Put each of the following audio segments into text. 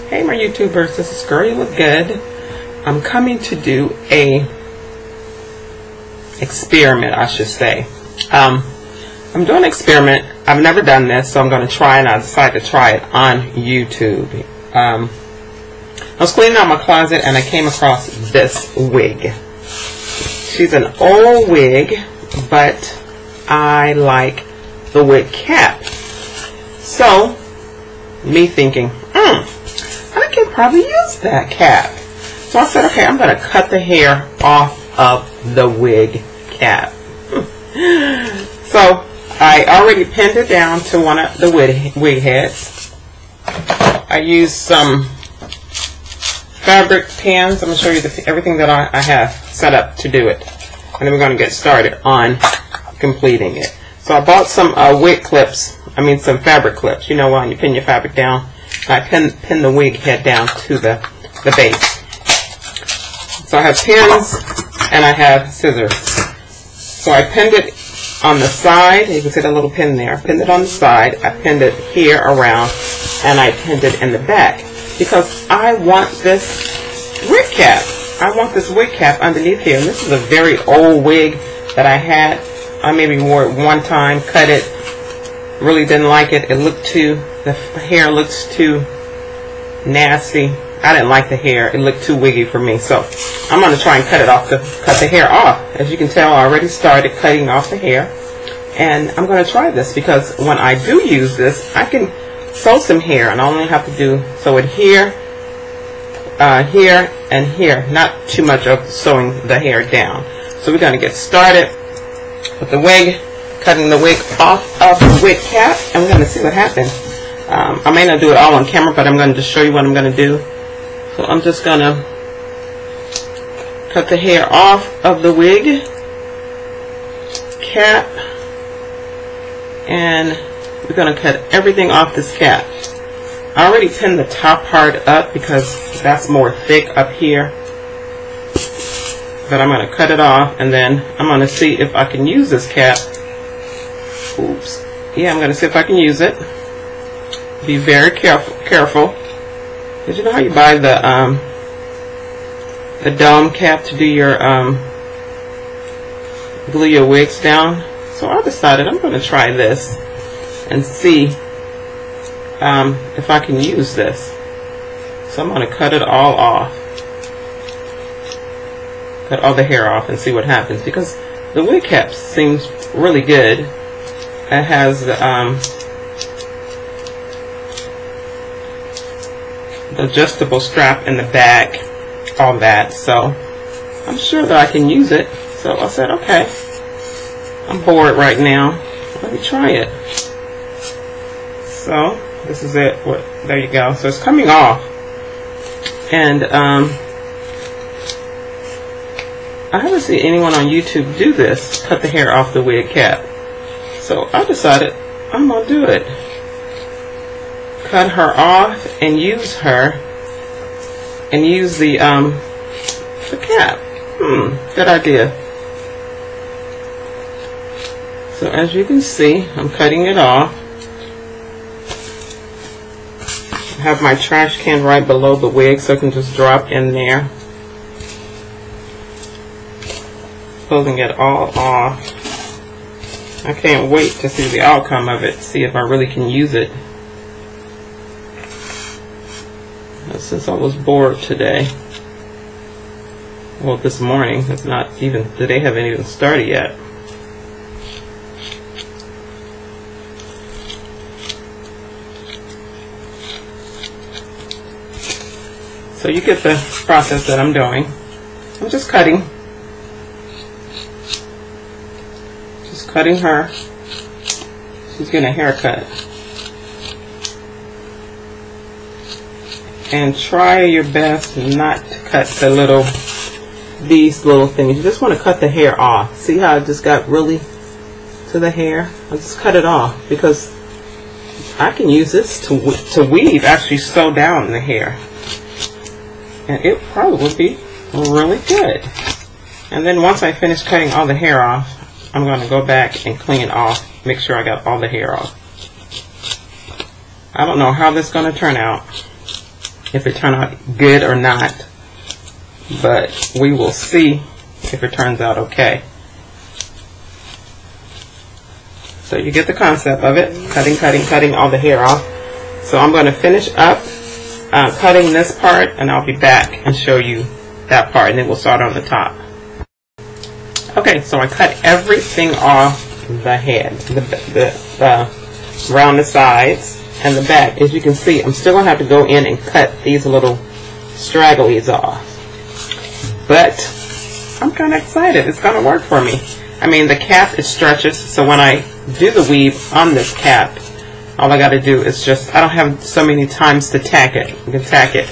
Hey my YouTubers, this is Girl You Look Good. I'm coming to do a experiment, I should say. I'm doing an experiment. I've never done this, so I'm going to try, and I decided to try it on YouTube. I was cleaning out my closet and I came across this wig. She's an old wig, but I like the wig cap. So, me thinking, I can probably use that cap. So I said, okay, I'm going to cut the hair off of the wig cap. So I already pinned it down to one of the wig heads. I used some fabric pins. I'm going to show you everything that I have set up to do it. And then we're going to get started on completing it. So I bought some wig clips. I mean some fabric clips. You know when you pin your fabric down. I pin the wig head down to the base. So I have pins and I have scissors. So I pinned it on the side. You can see that little pin there. I pinned it on the side. I pinned it here around, and I pinned it in the back because I want this wig cap. I want this wig cap underneath here. And this is a very old wig that I had. I maybe wore it one time, cut it, really didn't like it. The hair looks too nasty. I didn't like the hair. It looked too wiggy for me. So I'm going to try and cut the hair off. As you can tell, I already started cutting off the hair. And I'm going to try this because when I do use this, I can sew some hair. And I only have to sew it here, here, and here. Not too much of sewing the hair down. So we're going to get started with the wig, cutting the wig off of the wig cap. And we're going to see what happens. I may not do it all on camera, but I'm going to just show you what I'm going to do. So I'm just going to cut the hair off of the wig cap, and we're going to cut everything off this cap. I already pinned the top part up because that's more thick up here, but I'm going to cut it off, and then I'm going to see if I can use this cap. Oops. Yeah, I'm going to see if I can use it. Be very careful. Did you know how you buy the dome cap to do your glue your wigs down? So I decided I'm going to try this and see if I can use this. So I'm going to cut it all off. Cut all the hair off and see what happens, because the wig cap seems really good. It has the adjustable strap in the back, all that, so I'm sure that I can use it. So I said, okay, I'm bored right now, let me try it. So this is it. There you go. So it's coming off, and I haven't seen anyone on YouTube do this, cut the hair off the wig cap. So I decided I'm gonna do it. Cut her off and use her, and use the cap. Good idea. So as you can see, I'm cutting it off. I have my trash can right below the wig, so I can just drop in there. Pulling it all off. I can't wait to see the outcome of it, see if I really can use it. Since I was bored today, well, this morning, it's not even, the day haven't even started yet. So you get the process that I'm doing. I'm just cutting. Just cutting her. She's getting a haircut. And try your best not to cut these little things. You just want to cut the hair off. See how it just got really to the hair? I just cut it off because I can use this to weave, actually sew down the hair. And it probably would be really good. And then once I finish cutting all the hair off, I'm going to go back and clean it off. Make sure I got all the hair off. I don't know how this is going to turn out. if it turned out good or not, but we will see if it turns out okay. So you get the concept of it, cutting all the hair off. So I'm going to finish up cutting this part, and I'll be back and show you that part, and then we'll start on the top. Okay, so I cut everything off the head, around the sides and the back. As you can see, I'm still going to have to go in and cut these little stragglies off. But I'm kind of excited. It's going to work for me. I mean, the cap, it stretches, so when I do the weave on this cap, all I got to do is just, I don't have so many times to tack it. You can tack it,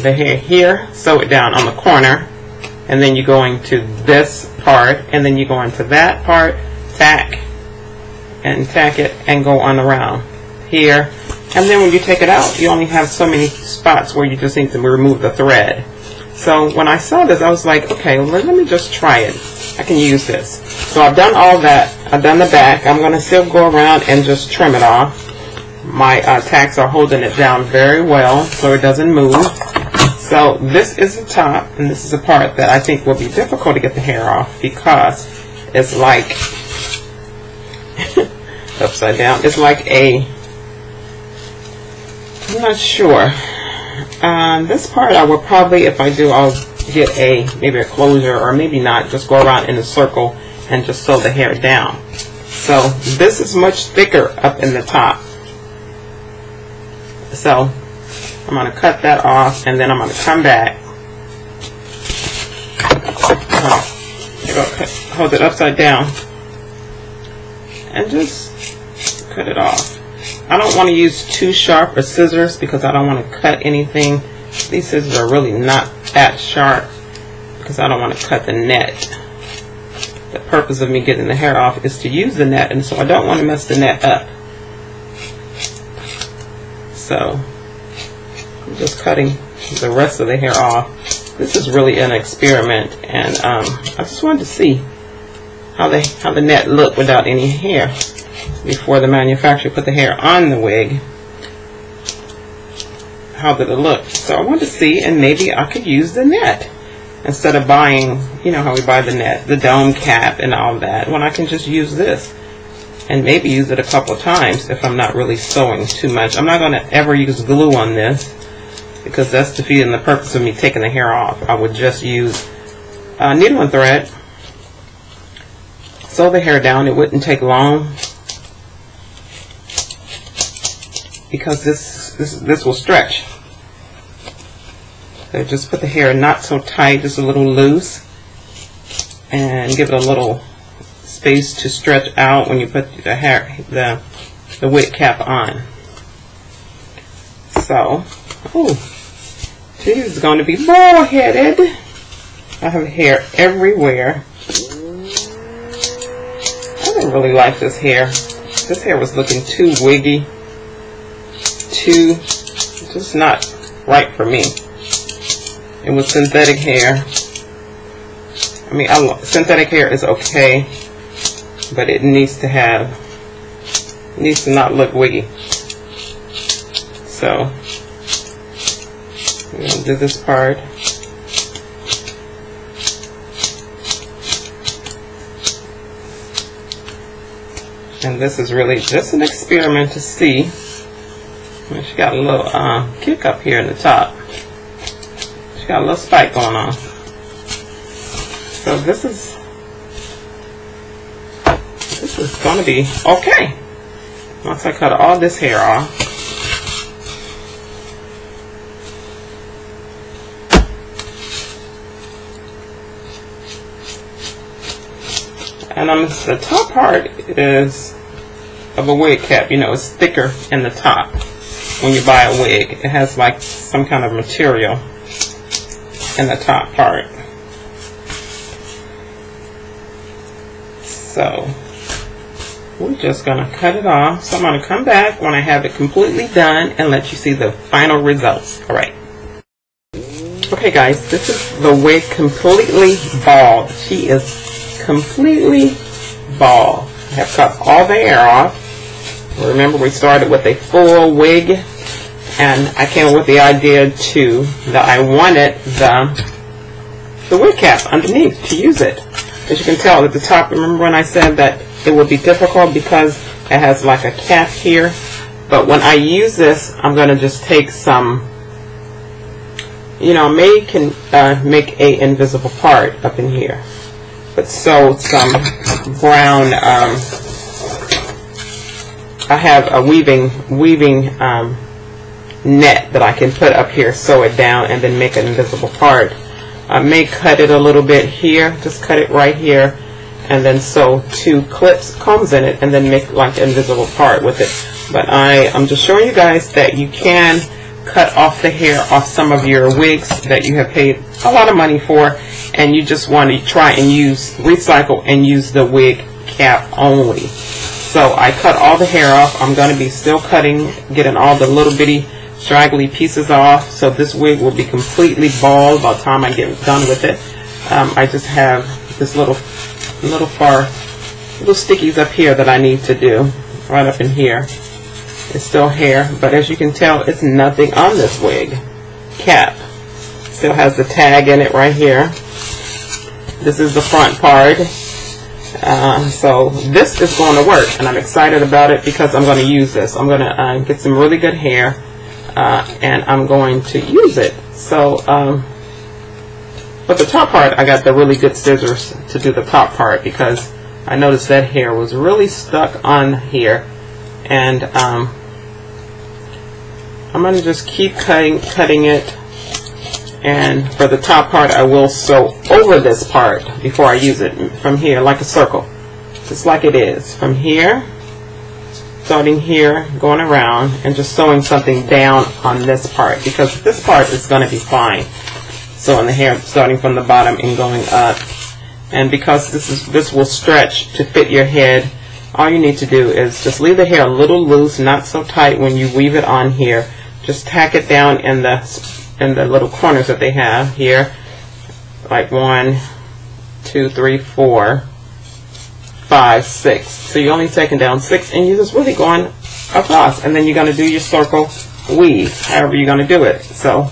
the hair here, sew it down on the corner, and then you go into this part, and then you go into that part, tack it, and go on around here. And then when you take it out, you only have so many spots where you just need to remove the thread. So when I saw this, I was like, okay, let me just try it. I can use this. So I've done all that. I've done the back. I'm going to still go around and just trim it off. My tacks are holding it down very well so it doesn't move. So this is the top, and this is the part that I think will be difficult to get the hair off, because it's like upside down. It's like a, I'm not sure. This part I will probably, if I do, I'll get maybe a closure, or maybe not, just go around in a circle and just sew the hair down. So this is much thicker up in the top. So I'm going to cut that off, and then I'm going to come back. Hold it upside down and just cut it off. I don't want to use too sharp or scissors, because I don't want to cut anything. These scissors are really not that sharp, because I don't want to cut the net. The purpose of me getting the hair off is to use the net, and so I don't want to mess the net up. So I'm just cutting the rest of the hair off. This is really an experiment, and I just wanted to see how the net looked without any hair before the manufacturer put the hair on the wig. How did it look? So I wanted to see, and maybe I could use the net instead of buying, you know how we buy the net, the dome cap and all that, when I can just use this and maybe use it a couple of times if I'm not really sewing too much. I'm not going to ever use glue on this, because that's defeating the purpose of me taking the hair off. I would just use needle and thread, sew the hair down. It wouldn't take long, because this will stretch. So just put the hair not so tight, just a little loose, and give it a little space to stretch out when you put the hair, the wig cap on. So, this is going to be bald-headed. I have hair everywhere. I didn't really like this hair. This hair was looking too wiggy, just not right for me. It was synthetic hair. I mean, synthetic hair is okay, but it needs to not look wiggy. So we're gonna do this part. And this is really just an experiment to see. She got a little kick up here in the top. She got a little spike going on. So this is going to be okay. Once I cut all this hair off. And the top part is of a wig cap. You know, it's thicker in the top when you buy a wig. It has like some kind of material in the top part. So we're just going to cut it off. So I'm going to come back when I have it completely done and let you see the final results. Alright. Okay guys, this is the wig completely bald. She is completely bald. I have cut all the hair off. Remember, we started with a full wig, And I came up with the idea too that I wanted the wig cap underneath to use it. As you can tell at the top, remember when I said that it would be difficult because it has like a cap here? But when I use this, I'm going to just take some, you know, make a invisible part up in here. But sew some brown, I have a weaving net that I can put up here, sew it down, and then make an invisible part. I may cut it a little bit here, just cut it right here, and then sew 2 combs in it, and then make like an invisible part with it. But I'm just showing you guys that you can cut off the hair off some of your wigs that you have paid a lot of money for, and you just want to try and recycle and use the wig cap only. So I cut all the hair off. I'm going to be still cutting, getting all the little bitty straggly pieces off, so this wig will be completely bald by the time I get done with it. I just have this little stickies up here that I need to do, right up in here. It's still hair, but as you can tell, it's nothing on this wig cap. Still has the tag in it right here. This is the front part. So this is going to work, and I'm excited about it because I'm going to use this. I'm going to get some really good hair, and I'm going to use it. So but the top part, I got the really good scissors to do the top part because I noticed that hair was really stuck on here, and I'm going to just keep cutting it. And for the top part, I will sew over this part before I use it from here, like a circle, just like it is. From here, starting here, going around, and just sewing something down on this part, because this part is going to be fine. Sewing the hair starting from the bottom and going up. And because this will stretch to fit your head, all you need to do is just leave the hair a little loose, not so tight when you weave it on here. Just tack it down in the little corners that they have here, like 1, 2, 3, 4, 5, 6. So you're only taking down 6, and you're just really going across, and then you're going to do your circle weave, however you're going to do it. So,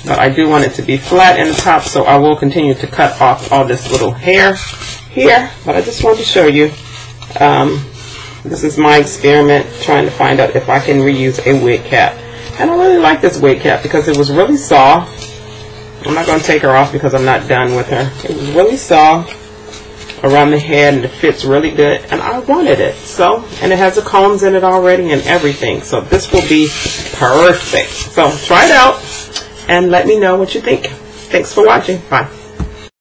but I do want it to be flat in the top, so I will continue to cut off all this little hair here. But I just wanted to show you. This is my experiment, trying to find out if I can reuse a wig cap. And I really like this wig cap because it was really soft. I'm not going to take her off because I'm not done with her. It was really soft around the head, and it fits really good, and I wanted it. So, and it has the combs in it already and everything. So this will be perfect. So try it out and let me know what you think. Thanks for watching. Bye.